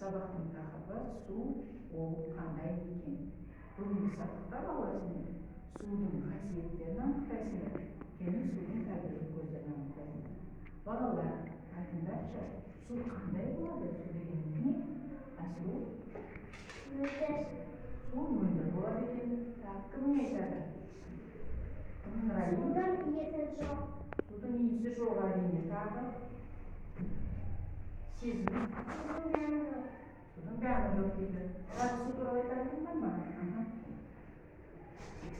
Сабақтың тақырыбы су ол қандай екен. Бүгінгі сабақта баласымен судың қасиеттерін анықтайсыңдар және судың табиғи көздерін анықтайсыңдар. Балалар, айтыңдаршы, су қандай болады? Су дегеніміз не? Асыл? Су мөлдір болады екен. Кім айтады? Судың иісі жоқ. Судың иісі жоқ, әрине. Тағы? Сезім? Судың дәмі жоқ дейді. Тағы су туралы айтатындар ма?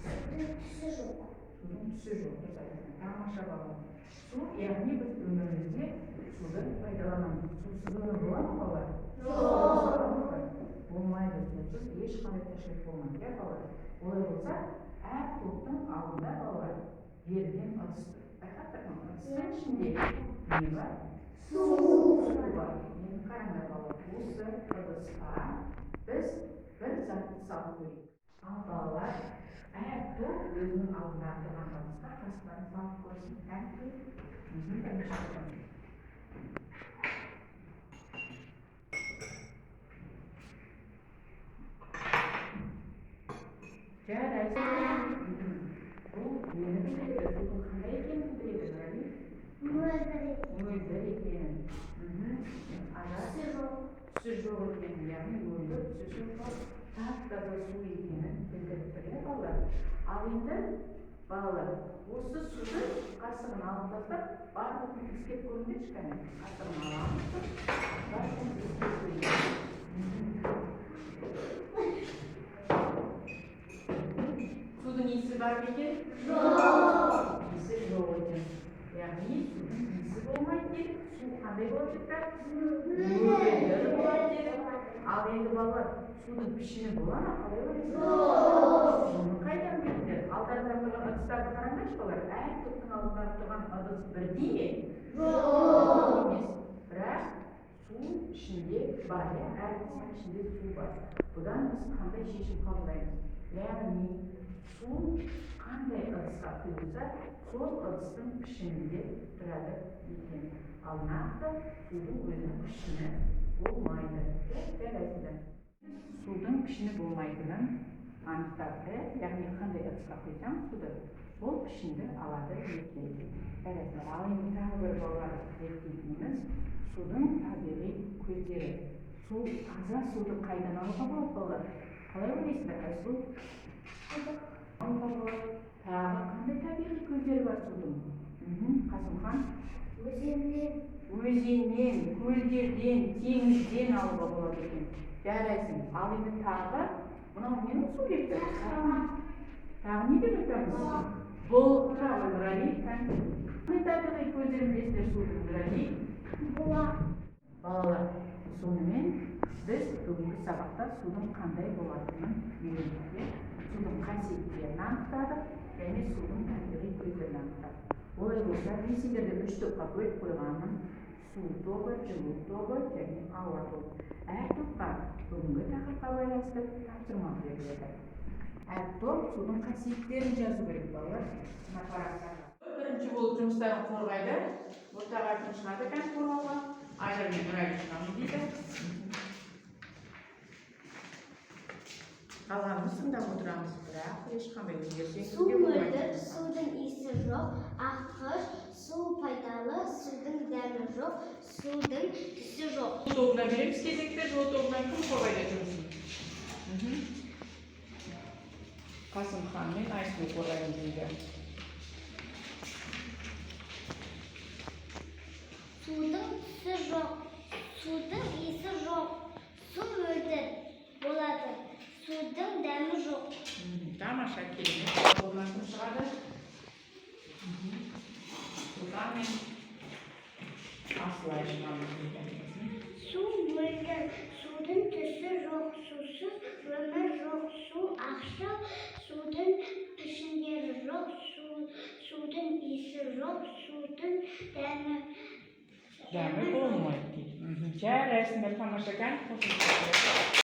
Судың түсі жоқ. Судың түсі жоқ. Тамаша бала. Су, яғни біз өмірімізде суды пайдаланамыз. Сусыз өмір бола ма балалар? Жоқ. Болмайды. Сусыз ешқандай тіршілік болмайды, иә балалар? Олай болса, әр топтың алдында балалар берілген ыдыс тұр. Байқаттырмын, ыдыстың ішінде не бар? Су бар. Енді қараңдар балалар, осы ыдысқа біз бір затты салып көрейік. Ал балалар, әр топ өзінің алдына тұрған ыдысқа қастарын салып көрсін. Тәңкі. Жарайды. Бұл нені білдіреді? Судың қандай екенін білдіреді, мөлдір екенін. Түсі жоқ. Түсі жоқ екенін, яғни мөлдір, түсі жоқ, тап-таза су екенін білдіріп тұр, иә балалар? Ал енді балалар, осы суды қасығын алып тастап, барлығын иіскеп көріңдерші кәне. Қасығын аламыз, барлығын иіскеп көріңдер. Судың иісі бар ма екен? Жоқ. Иісі жоқ екен. Яғни судың иісі болмайды дедік. Су қандай болады дедік? Мөлдір болады дедік. Ал енді балалар, судың пішіні бола ма? Қалай ойлайсыздар? Жоқ. Оны қайдан білдіңдер? Алдарында тұрған ыдыстарды қараңдаршы балалар. Әр топтың алдында тұрған ыдыс бірдей ме? Жоқ. Емес. Бірақ су ішінде бар, иә? Әр ыдыстың ішінде су бар. Бұдан біз қандай шешім қабылдаймыз? Яғни су қандай ыдысқа құйылса, сол ыдыстың пішінінде тұрады екен. Ал нақты судың өзінің пішіні болмайды. Жарайсыздар. Судың пішіні болмайтынын анықтады, яғни қандай ыдысқа құйсаң суды, сол пішінді алады екен. Жарайсыздар. Ал енді тағы бір балалар зерттейтініміз судың табиғи көздері. Су, таза суды қайдан алуға болады балалар? Қалай ойлайсыздар? Айсұлу? Алуға болады. Тағы қандай табиғи көздері бар судың? Қасымхан? Өзеннен. Өзеннен, көлдерден, теңізден алуға болады екен. Жарайсың. Ал енді тағы, мынау ненің су еді? Тағы не деп айтамыз? Бұл тағы Нұрали. Қандай табиғи көздері білесіздер судың, Нұрали? Бұлақ. Балалар, сонымен біз бүгінгі сабақта судың қандай болатынын үйрендік. Судың қасиеттерін анықтадық және судың табиғи көздерін анықтадық. Олай болса, мен сендерді 3 топқа бөліп қойғанмын. Су тобы, жылу тобы және ауа тобы. Әр топқа бүгінгі тақырыпқа байланысты тапсырма беріледі. Әр топ судың қасиеттерін жазу керек балалар. Мына парақтарға. Бірінші болып жұмыстарын қорғайды. Ортаға кім шығады екен қорғауға? Айдар мен Нұрали шығамын дейді. Қалғанымыз тыңдап отырамыз, бірақ ешқандай өзгеріс Су мөлдір, судың иісі жоқ. Аққыш, су пайдалы, судың дәмі жоқ, судың түсі жоқ. Жол тобына береміз кезекті. Жол тобынан кім қорғайды жұмысын? Қасымхан мен Айсұлу қорғайды дейді. Судың түсі жоқ, судың иісі жоқ, су мөлдір болады, судың дәмі жоқ. Тамаша, керемет. Тобынан кім шығады? Сұлтан мен Асылай шығамыз дейді. Су мөлдір, судың түсі жоқ, сусыз өмір жоқ, су ақша, судың пішіндері жоқ, судың иісі жоқ, судың дәмі болмайды дейді. Жарайсыңдар, тамаша.